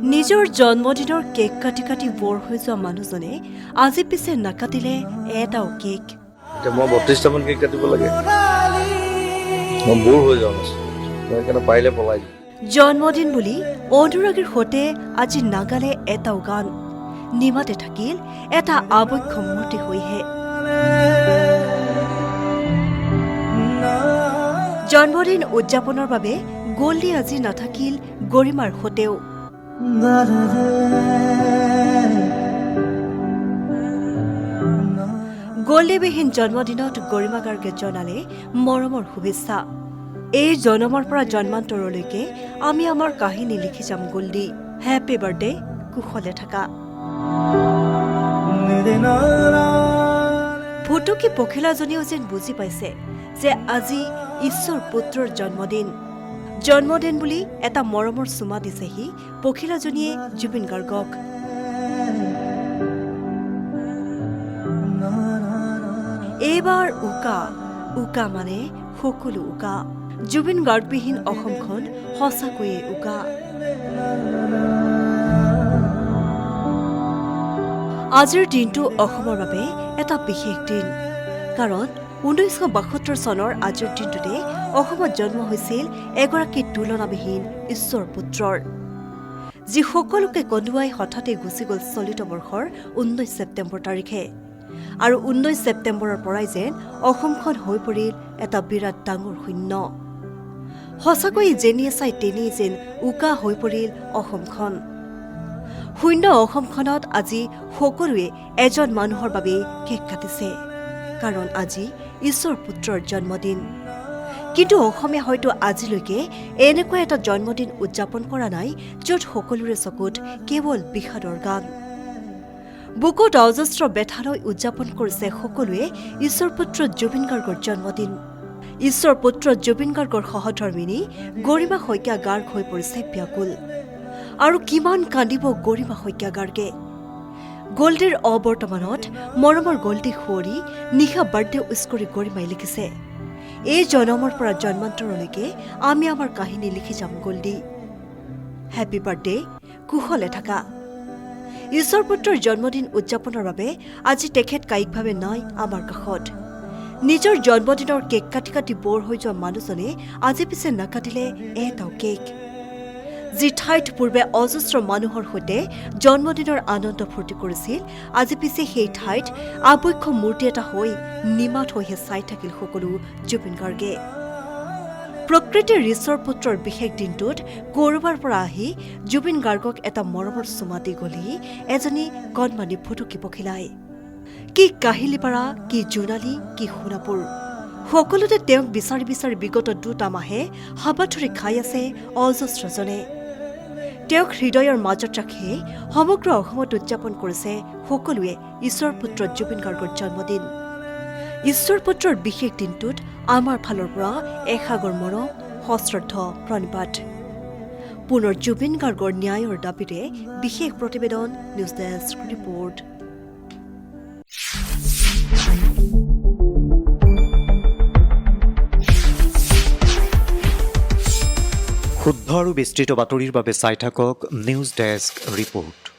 নিজৰ জন্মদিনৰ কেক কাটি কাটি বৰ হৈ যোৱা মানুহজনে আজি পিছে নাকাটিলে এটাও কেক। মই 32টামান কেক কাটিব লাগে, মই বৰ হৈ যাওঁ, মই সেইকাৰণে পাৰিলে পলাই দিওঁ। জন্মদিন বুলি অনুৰাগীৰ সৈতে আজি নাগালে এটাও গান, নিমাতে থাকিল এটা আবক্ষ মূৰ্তি হৈহে। জন্মদিন উদযাপনৰ বাবে গল্ডি আজি নাথাকিল গৰিমাৰ সৈতেও। গল্ডিবিহীন জন্মদিনত গৰিমা গাৰ্গে জনালে মৰমৰ শুভেচ্ছা। এই জনমৰ পৰা জন্মান্তৰলৈকে আমি আমাৰ কাহিনী লিখি যাম গল্ডি। হেপী বাৰ্থডে, কুশলে থাকা। ফুটুকী পখিলাজনীও যেন বুজি পাইছে যে আজি ঈশ্বৰ পুত্ৰৰ জন্মদিন। জন্মদিন বুলি এটা মৰমৰ চুমা দিছেহি পখিলাজনীয়ে জুবিন গাৰ্গক। এইবাৰ উকা উকা মানে সকলো উকা। জুবিন গাৰ্গবিহীন অসমখন সঁচাকৈয়ে উকা। আজিৰ দিনটো অসমৰ বাবে এটা বিশেষ দিন, কাৰণ 1972 চনৰ আজিৰ দিনটোতে অসমত জন্ম হৈছিল এগৰাকী তুলনাবিহীন ঈশ্বৰ পুত্ৰৰ, যি সকলোকে কন্দুৱাই হঠাতে গুচি গ'ল চলিত বৰ্ষৰ 19 ছেপ্টেম্বৰ তাৰিখে। আৰু 19 ছেপ্টেম্বৰৰ পৰাই যেন অসমখন হৈ পৰিল এটা বিৰাট ডাঙৰ শূন্য। সঁচাকৈয়ে যেনিয়ে চাই তেনেই যেন উকা হৈ পৰিল অসমখন। শূন্য অসমখনত আজি সকলোৱে এজন মানুহৰ বাবে কেক কাটিছে, কাৰণ আজি ঈশ্বৰ পুত্ৰৰ জন্মদিন। কিন্তু অসমে হয়তো আজিলৈকে এনেকুৱা এটা জন্মদিন উদযাপন কৰা নাই য'ত সকলোৰে চকুত কেৱল বিষাদৰ গান। বুকুত অজস্ৰ বেথালৈ উদযাপন কৰিছে সকলোৱে ঈশ্বৰ পুত্ৰ জুবিন গাৰ্গৰ জন্মদিন। ঈশ্বৰ পুত্ৰ জুবিন গাৰ্গৰ সহধৰ্মিনী গৰিমা শইকীয়া গাৰ্গ হৈ পৰিছে ব্যাকুল। আৰু কিমান কান্দিব গৰিমা শইকীয়া গাৰ্গে। গল্ডিৰ অবৰ্তমানত মৰমৰ গল্ডি সুঁৱৰি নিশা বাৰ্থডে উইচ কৰি গৰিমাই লিখিছে, এই জনমৰ পৰা জন্মান্তৰলৈকে আমি আমাৰ কাহিনী লিখি যাম গল্ডি। হেপী বাৰ্থডে, কুশলে থাকা। ঈশ্বৰ পুত্ৰৰ জন্মদিন উদযাপনৰ বাবে আজি তেখেত কায়িকভাৱে নাই আমাৰ কাষত। নিজৰ জন্মদিনৰ কেক কাটি কাটি বৰ হৈ যোৱা মানুহজনে আজি পিছে নাকাটিলে এটাও কেক। যি ঠাইত পূৰ্বে অজস্ৰ মানুহৰ সৈতে জন্মদিনৰ আনন্দ ফূৰ্তি কৰিছিল, আজি পিছে সেই ঠাইত আবক্ষ মূৰ্তি এটা হৈ নিমাত হৈহে চাই থাকিল সকলো জুবিন গাৰ্গে। প্ৰকৃতিৰ ঈশ্বৰ পুত্ৰৰ বিশেষ দিনটোত ক'ৰবাৰ পৰা আহি জুবিন গাৰ্গক এটা মৰমৰ চুমা দি গ'লহি এজনী কণমানি ফুটুকী পখিলাই। কি কাহিলীপাৰা, কি জোনালী, কি সোণাপুৰ, সকলোতে তেওঁক বিচাৰি বিচাৰি বিগত 2 মাহে হাবাথুৰি খাই আছে অজস্ৰজনে। তেওঁক হৃদয়ৰ মাজত ৰাখি সমগ্ৰ অসমত উদযাপন কৰিছে সকলোৱে ঈশ্বৰ পুত্ৰ জুবিন গাৰ্গৰ জন্মদিন। ঈশ্বৰ পুত্ৰৰ বিশেষ দিনটোত আমাৰ ফালৰ পৰা এসাগৰ মৰম, সশ্ৰদ্ধ প্ৰণিপাত। পুনৰ জুবিন গাৰ্গৰ ন্যায়ৰ দাবীৰে বিশেষ প্ৰতিবেদন, নিউজ ডেস্ক ৰিপৰ্ট। শুদ্ধ আৰু বিস্তৃত বাতৰিৰ বাবে চাই থাকক নিউজ ডেস্ক ৰিপৰ্ট।